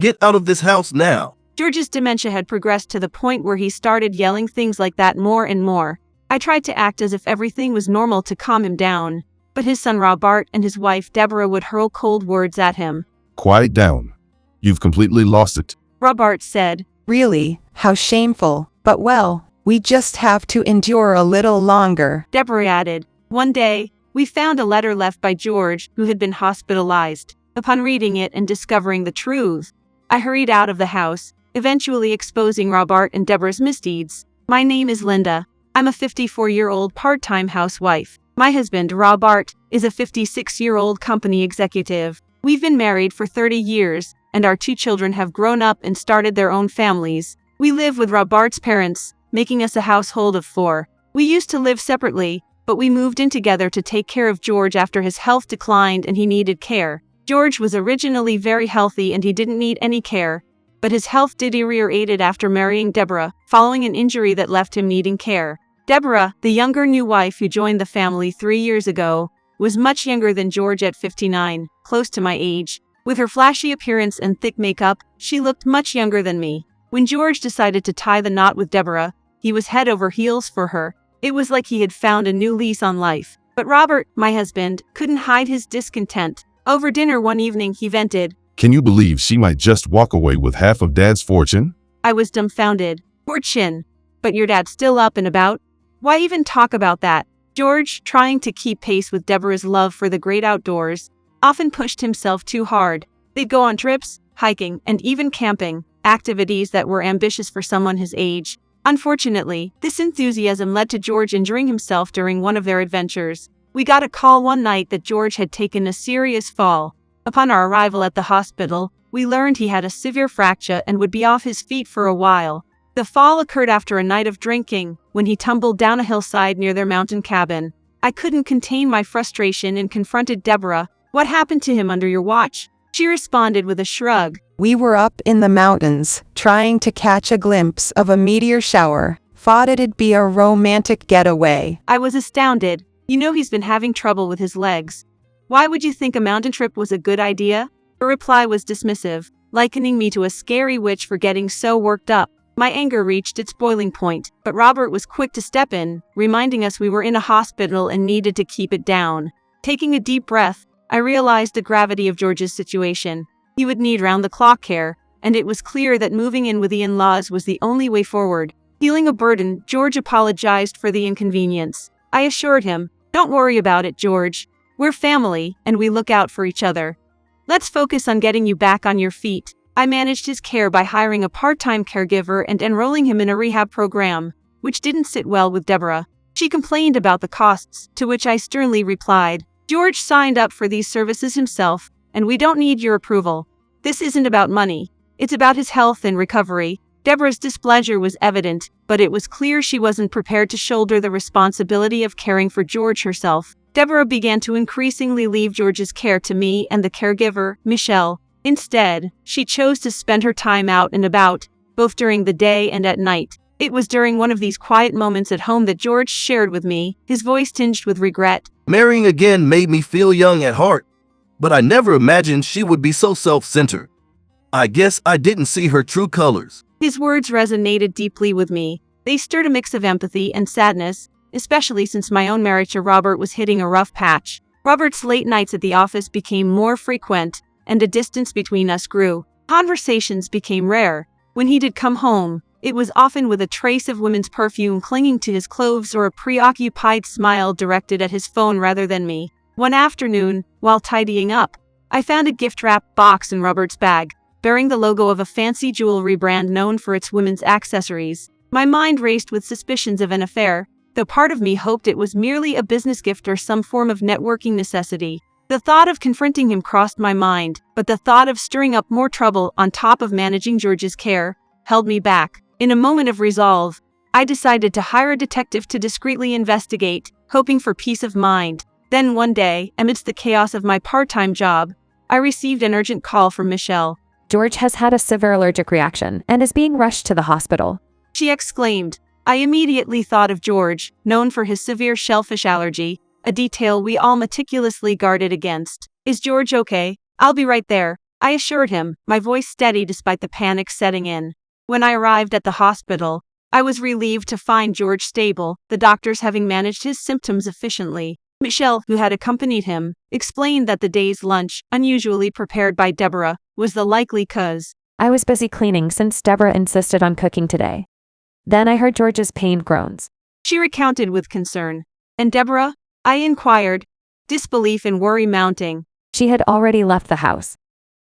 Get out of this house now. George's dementia had progressed to the point where he started yelling things like that more and more. I tried to act as if everything was normal to calm him down, but his son Robert and his wife Deborah would hurl cold words at him. Quiet down. You've completely lost it. Robert said. Really? How shameful. But well, we just have to endure a little longer. Deborah added. One day, we found a letter left by George, who had been hospitalized. Upon reading it and discovering the truth, I hurried out of the house, eventually exposing Robert and Deborah's misdeeds. My name is Linda. I'm a 54-year-old part-time housewife. My husband, Robert, is a 56-year-old company executive. We've been married for 30 years, and our 2 children have grown up and started their own families. We live with Robert's parents, making us a household of 4. We used to live separately, but we moved in together to take care of George after his health declined and he needed care. George was originally very healthy and he didn't need any care, but his health deteriorated after marrying Deborah, following an injury that left him needing care. Deborah, the younger new wife who joined the family 3 years ago, was much younger than George at 59, close to my age. With her flashy appearance and thick makeup, she looked much younger than me. When George decided to tie the knot with Deborah, he was head over heels for her. It was like he had found a new lease on life. But Robert, my husband, couldn't hide his discontent. Over dinner one evening he vented. Can you believe she might just walk away with half of Dad's fortune? I was dumbfounded. Fortune? But your dad's still up and about? Why even talk about that? George, trying to keep pace with Deborah's love for the great outdoors, often pushed himself too hard. They'd go on trips, hiking, and even camping, activities that were ambitious for someone his age. Unfortunately, this enthusiasm led to George injuring himself during one of their adventures. We got a call one night that George had taken a serious fall. Upon our arrival at the hospital, we learned he had a severe fracture and would be off his feet for a while. The fall occurred after a night of drinking, when he tumbled down a hillside near their mountain cabin. I couldn't contain my frustration and confronted Deborah. What happened to him under your watch? She responded with a shrug. We were up in the mountains, trying to catch a glimpse of a meteor shower. Thought it'd be a romantic getaway. I was astounded. You know he's been having trouble with his legs. Why would you think a mountain trip was a good idea? Her reply was dismissive, likening me to a scary witch for getting so worked up. My anger reached its boiling point, but Robert was quick to step in, reminding us we were in a hospital and needed to keep it down. Taking a deep breath, I realized the gravity of George's situation. He would need round-the-clock care, and it was clear that moving in with the in-laws was the only way forward. Feeling a burden, George apologized for the inconvenience. I assured him, "Don't worry about it, George. We're family, and we look out for each other. Let's focus on getting you back on your feet." I managed his care by hiring a part-time caregiver and enrolling him in a rehab program, which didn't sit well with Deborah. She complained about the costs, to which I sternly replied, "George signed up for these services himself, and we don't need your approval. This isn't about money. It's about his health and recovery." Deborah's displeasure was evident, but it was clear she wasn't prepared to shoulder the responsibility of caring for George herself. Deborah began to increasingly leave George's care to me and the caregiver, Michelle. Instead, she chose to spend her time out and about, both during the day and at night. It was during one of these quiet moments at home that George shared with me, his voice tinged with regret. Marrying again made me feel young at heart, but I never imagined she would be so self-centered. I guess I didn't see her true colors. His words resonated deeply with me. They stirred a mix of empathy and sadness, especially since my own marriage to Robert was hitting a rough patch. Robert's late nights at the office became more frequent, and the distance between us grew. Conversations became rare. When he did come home, it was often with a trace of women's perfume clinging to his clothes or a preoccupied smile directed at his phone rather than me. One afternoon, while tidying up, I found a gift-wrapped box in Robert's bag, bearing the logo of a fancy jewelry brand known for its women's accessories. My mind raced with suspicions of an affair, though part of me hoped it was merely a business gift or some form of networking necessity. The thought of confronting him crossed my mind, but the thought of stirring up more trouble on top of managing George's care held me back. In a moment of resolve, I decided to hire a detective to discreetly investigate, hoping for peace of mind. Then one day, amidst the chaos of my part-time job, I received an urgent call from Michelle. George has had a severe allergic reaction and is being rushed to the hospital. She exclaimed. I immediately thought of George, known for his severe shellfish allergy, a detail we all meticulously guarded against. Is George okay? I'll be right there. I assured him, my voice steady despite the panic setting in. When I arrived at the hospital, I was relieved to find George stable, the doctors having managed his symptoms efficiently. Michelle, who had accompanied him, explained that the day's lunch, unusually prepared by Deborah, was the likely cause. I was busy cleaning since Deborah insisted on cooking today. Then I heard George's pained groans. She recounted with concern. And Deborah? I inquired, disbelief and worry mounting. She had already left the house.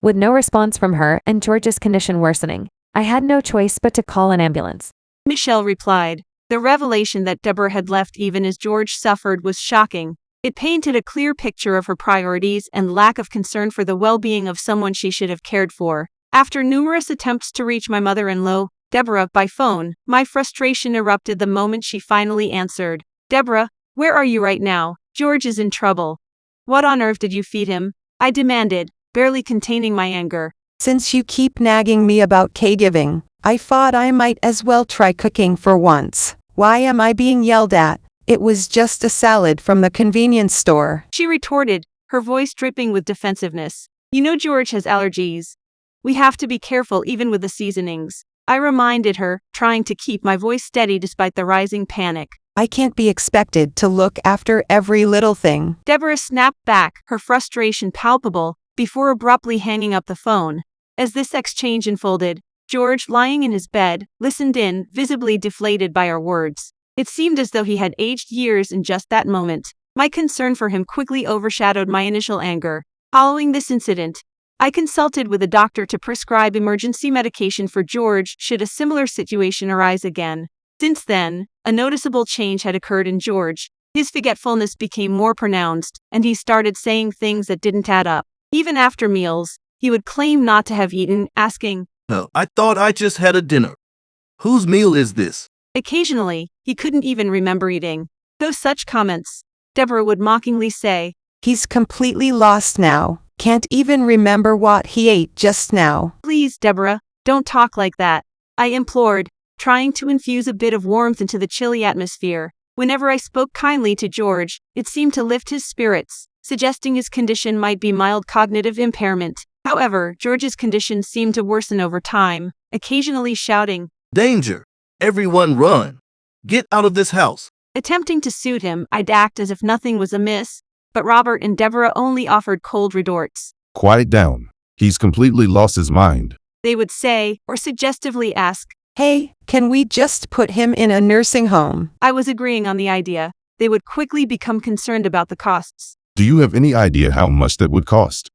With no response from her and George's condition worsening, I had no choice but to call an ambulance. Michelle replied. The revelation that Deborah had left even as George suffered was shocking. It painted a clear picture of her priorities and lack of concern for the well-being of someone she should have cared for. After numerous attempts to reach my mother-in-law, Deborah, by phone, my frustration erupted the moment she finally answered. Deborah, where are you right now? George is in trouble. What on earth did you feed him? I demanded, barely containing my anger. Since you keep nagging me about caregiving, I thought I might as well try cooking for once. Why am I being yelled at? It was just a salad from the convenience store. She retorted, her voice dripping with defensiveness. You know George has allergies. We have to be careful even with the seasonings. I reminded her, trying to keep my voice steady despite the rising panic. I can't be expected to look after every little thing. Deborah snapped back, her frustration palpable, before abruptly hanging up the phone. As this exchange unfolded, George, lying in his bed, listened in, visibly deflated by our words. It seemed as though he had aged years in just that moment. My concern for him quickly overshadowed my initial anger. Following this incident, I consulted with a doctor to prescribe emergency medication for George should a similar situation arise again. Since then, a noticeable change had occurred in George. His forgetfulness became more pronounced, and he started saying things that didn't add up. Even after meals, he would claim not to have eaten, asking, "Oh, I thought I just had a dinner. Whose meal is this?" Occasionally, he couldn't even remember eating. Though such comments, Deborah would mockingly say, He's completely lost now. Can't even remember what he ate just now. Please, Deborah, don't talk like that. I implored, trying to infuse a bit of warmth into the chilly atmosphere. Whenever I spoke kindly to George, it seemed to lift his spirits, suggesting his condition might be mild cognitive impairment. However, George's condition seemed to worsen over time, occasionally shouting, "Danger! Everyone run! Get out of this house!" Attempting to soothe him, I'd act as if nothing was amiss, but Robert and Deborah only offered cold retorts. Quiet down. He's completely lost his mind. They would say, or suggestively ask. Hey, can we just put him in a nursing home? I was agreeing on the idea. They would quickly become concerned about the costs. Do you have any idea how much that would cost?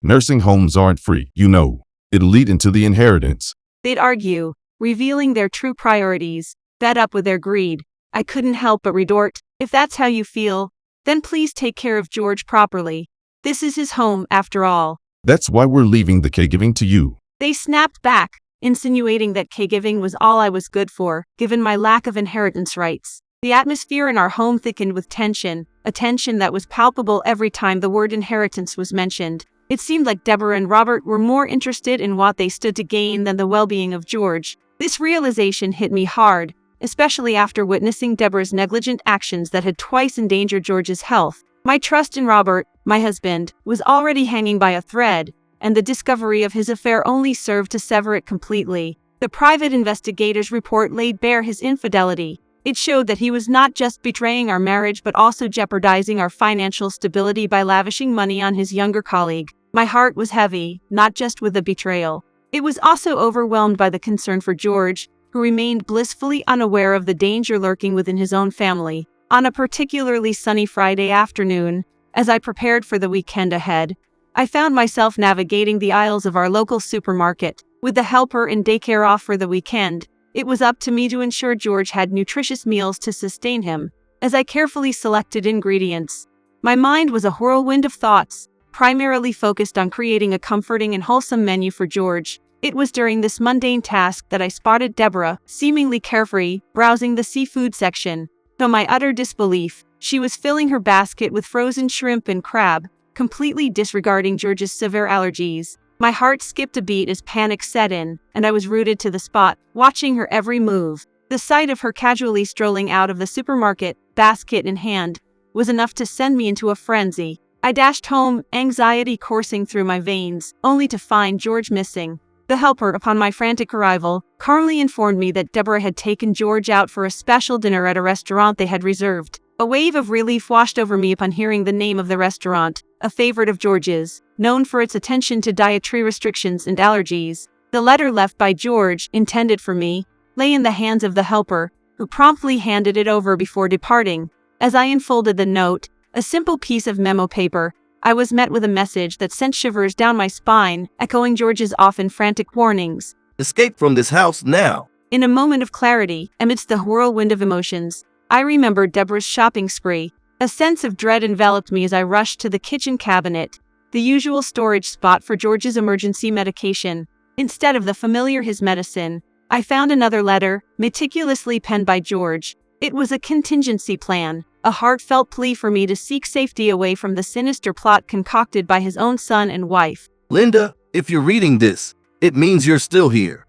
Nursing homes aren't free, you know. It'll eat into the inheritance. They'd argue, revealing their true priorities, fed up with their greed. I couldn't help but retort, if that's how you feel, then please take care of George properly. This is his home, after all. That's why we're leaving the caregiving to you. They snapped back, insinuating that caregiving was all I was good for, given my lack of inheritance rights. The atmosphere in our home thickened with tension, a tension that was palpable every time the word inheritance was mentioned. It seemed like Deborah and Robert were more interested in what they stood to gain than the well-being of George. This realization hit me hard, especially after witnessing Deborah's negligent actions that had twice endangered George's health. My trust in Robert, my husband, was already hanging by a thread, and the discovery of his affair only served to sever it completely. The private investigator's report laid bare his infidelity. It showed that he was not just betraying our marriage but also jeopardizing our financial stability by lavishing money on his younger colleague. My heart was heavy, not just with the betrayal. It was also overwhelmed by the concern for George, who remained blissfully unaware of the danger lurking within his own family. On a particularly sunny Friday afternoon, as I prepared for the weekend ahead, I found myself navigating the aisles of our local supermarket. With the helper and daycare off for the weekend, it was up to me to ensure George had nutritious meals to sustain him. As I carefully selected ingredients, my mind was a whirlwind of thoughts, primarily focused on creating a comforting and wholesome menu for George. It was during this mundane task that I spotted Deborah, seemingly carefree, browsing the seafood section. To my utter disbelief, she was filling her basket with frozen shrimp and crab, completely disregarding George's severe allergies. My heart skipped a beat as panic set in, and I was rooted to the spot, watching her every move. The sight of her casually strolling out of the supermarket, basket in hand, was enough to send me into a frenzy. I dashed home, anxiety coursing through my veins, only to find George missing. The helper, upon my frantic arrival, calmly informed me that Deborah had taken George out for a special dinner at a restaurant they had reserved. A wave of relief washed over me upon hearing the name of the restaurant, a favorite of George's, known for its attention to dietary restrictions and allergies. The letter left by George, intended for me, lay in the hands of the helper, who promptly handed it over before departing. As I unfolded the note, a simple piece of memo paper, I was met with a message that sent shivers down my spine, echoing George's often frantic warnings. Escape from this house now. In a moment of clarity, amidst the whirlwind of emotions, I remembered Deborah's shopping spree. A sense of dread enveloped me as I rushed to the kitchen cabinet, the usual storage spot for George's emergency medication. Instead of the familiar his medicine, I found another letter, meticulously penned by George. It was a contingency plan, a heartfelt plea for me to seek safety away from the sinister plot concocted by his own son and wife. Linda, if you're reading this, it means you're still here.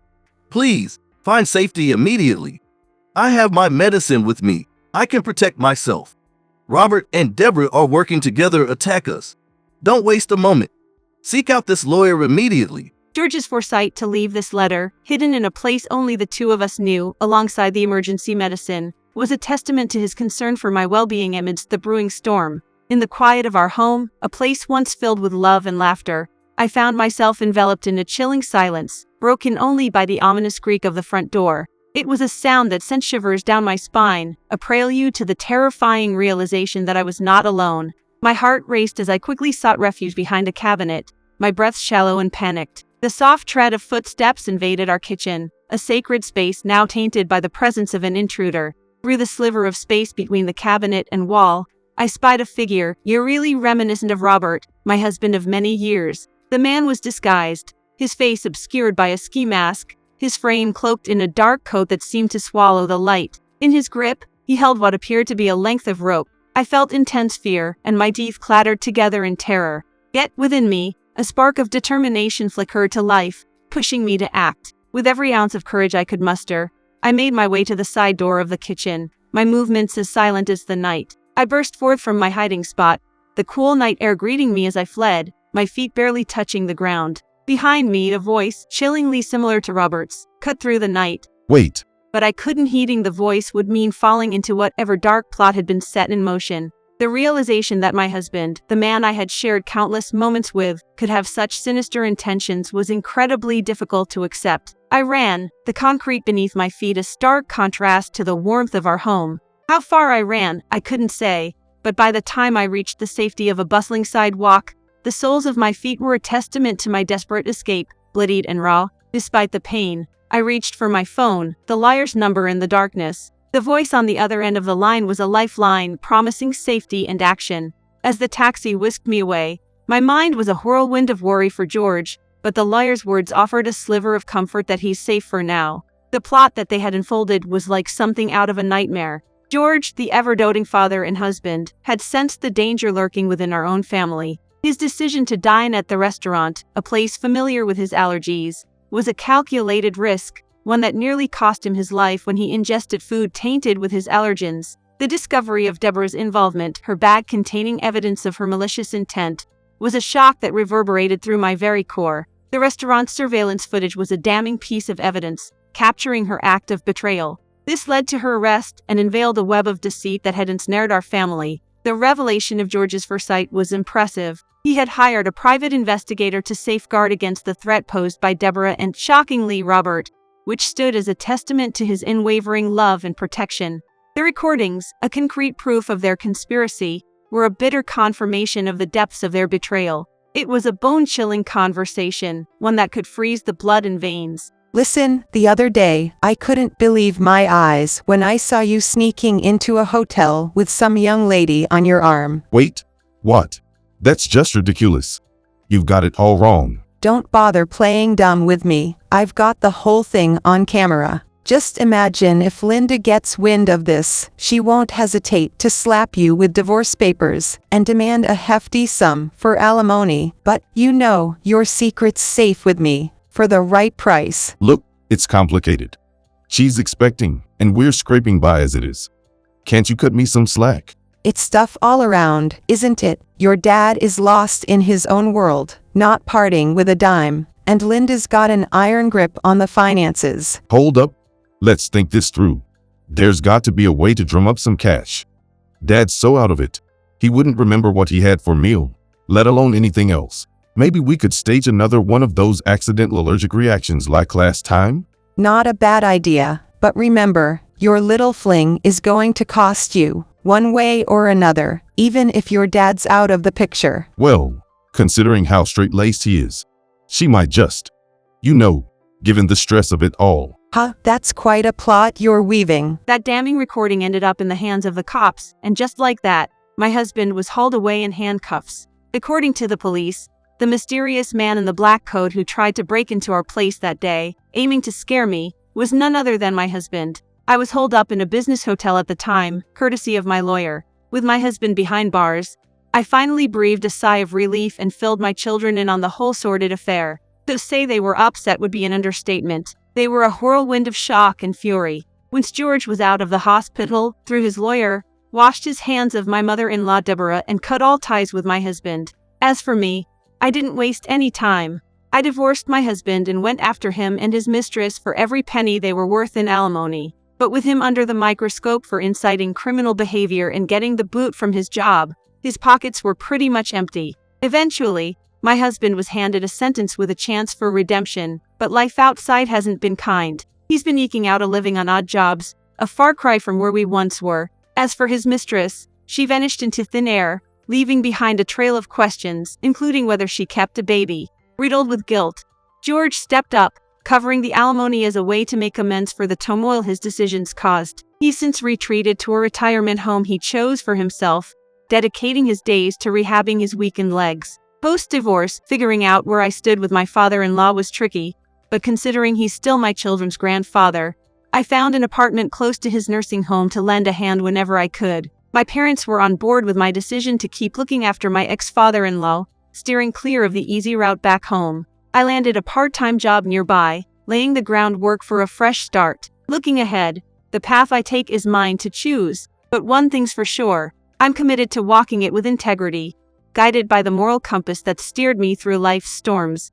Please, find safety immediately. I have my medicine with me. I can protect myself. Robert and Deborah are working together to attack us. Don't waste a moment. Seek out this lawyer immediately. George's foresight to leave this letter, hidden in a place only the two of us knew, alongside the emergency medicine, was a testament to his concern for my well-being amidst the brewing storm. In the quiet of our home, a place once filled with love and laughter, I found myself enveloped in a chilling silence, broken only by the ominous creak of the front door. It was a sound that sent shivers down my spine, a prelude to the terrifying realization that I was not alone. My heart raced as I quickly sought refuge behind a cabinet, my breath shallow and panicked. The soft tread of footsteps invaded our kitchen, a sacred space now tainted by the presence of an intruder. Through the sliver of space between the cabinet and wall, I spied a figure, eerily reminiscent of Robert, my husband of many years. The man was disguised, his face obscured by a ski mask, his frame cloaked in a dark coat that seemed to swallow the light. In his grip, he held what appeared to be a length of rope. I felt intense fear, and my teeth clattered together in terror. Yet, within me, a spark of determination flickered to life, pushing me to act. With every ounce of courage I could muster, I made my way to the side door of the kitchen, my movements as silent as the night. I burst forth from my hiding spot, the cool night air greeting me as I fled, my feet barely touching the ground. Behind me, a voice, chillingly similar to Robert's, cut through the night. Wait. But I couldn't. Heeding the voice would mean falling into whatever dark plot had been set in motion. The realization that my husband, the man I had shared countless moments with, could have such sinister intentions was incredibly difficult to accept. I ran, the concrete beneath my feet a stark contrast to the warmth of our home. How far I ran, I couldn't say, but by the time I reached the safety of a bustling sidewalk, the soles of my feet were a testament to my desperate escape, bloodied and raw. Despite the pain, I reached for my phone, the liar's number in the darkness. The voice on the other end of the line was a lifeline, promising safety and action. As the taxi whisked me away, my mind was a whirlwind of worry for George, but the liar's words offered a sliver of comfort that he's safe for now. The plot that they had unfolded was like something out of a nightmare. George, the ever-doting father and husband, had sensed the danger lurking within our own family. His decision to dine at the restaurant, a place familiar with his allergies, was a calculated risk, one that nearly cost him his life when he ingested food tainted with his allergens. The discovery of Deborah's involvement, her bag containing evidence of her malicious intent, was a shock that reverberated through my very core. The restaurant's surveillance footage was a damning piece of evidence, capturing her act of betrayal. This led to her arrest and unveiled a web of deceit that had ensnared our family. The revelation of George's foresight was impressive. He had hired a private investigator to safeguard against the threat posed by Deborah and, shockingly, Robert, which stood as a testament to his unwavering love and protection. The recordings, a concrete proof of their conspiracy, were a bitter confirmation of the depths of their betrayal. It was a bone-chilling conversation, one that could freeze the blood in veins. Listen, the other day, I couldn't believe my eyes when I saw you sneaking into a hotel with some young lady on your arm. Wait. What? That's just ridiculous. You've got it all wrong. Don't bother playing dumb with me. I've got the whole thing on camera. Just imagine if Linda gets wind of this, she won't hesitate to slap you with divorce papers and demand a hefty sum for alimony. But you know, your secret's safe with me, for the right price. Look, it's complicated. She's expecting, and we're scraping by as it is. Can't you cut me some slack? It's tough all around, isn't it? Your dad is lost in his own world, not parting with a dime, and Linda's got an iron grip on the finances. Hold up. Let's think this through. There's got to be a way to drum up some cash. Dad's so out of it, he wouldn't remember what he had for meal, let alone anything else. Maybe we could stage another one of those accidental allergic reactions like last time? Not a bad idea, but remember, your little fling is going to cost you, one way or another, even if your dad's out of the picture. Well, considering how straight-laced he is, she might just, given the stress of it all. Huh, that's quite a plot you're weaving. That damning recording ended up in the hands of the cops, and just like that, my husband was hauled away in handcuffs. According to the police, the mysterious man in the black coat who tried to break into our place that day, aiming to scare me, was none other than my husband. I was holed up in a business hotel at the time, courtesy of my lawyer. With my husband behind bars, I finally breathed a sigh of relief and filled my children in on the whole sordid affair. To say they were upset would be an understatement. They were a whirlwind of shock and fury. Once George was out of the hospital, through his lawyer, washed his hands of my mother-in-law Deborah and cut all ties with my husband. As for me, I didn't waste any time. I divorced my husband and went after him and his mistress for every penny they were worth in alimony. But with him under the microscope for inciting criminal behavior and getting the boot from his job, his pockets were pretty much empty. Eventually, my husband was handed a sentence with a chance for redemption, but life outside hasn't been kind. He's been eking out a living on odd jobs, a far cry from where we once were. As for his mistress, she vanished into thin air, leaving behind a trail of questions, including whether she kept a baby. Riddled with guilt, George stepped up, covering the alimony as a way to make amends for the turmoil his decisions caused. He's since retreated to a retirement home he chose for himself, dedicating his days to rehabbing his weakened legs. Post-divorce, figuring out where I stood with my father-in-law was tricky, but considering he's still my children's grandfather, I found an apartment close to his nursing home to lend a hand whenever I could. My parents were on board with my decision to keep looking after my ex-father-in-law, steering clear of the easy route back home. I landed a part-time job nearby, laying the groundwork for a fresh start. Looking ahead, the path I take is mine to choose, but one thing's for sure, I'm committed to walking it with integrity, guided by the moral compass that steered me through life's storms.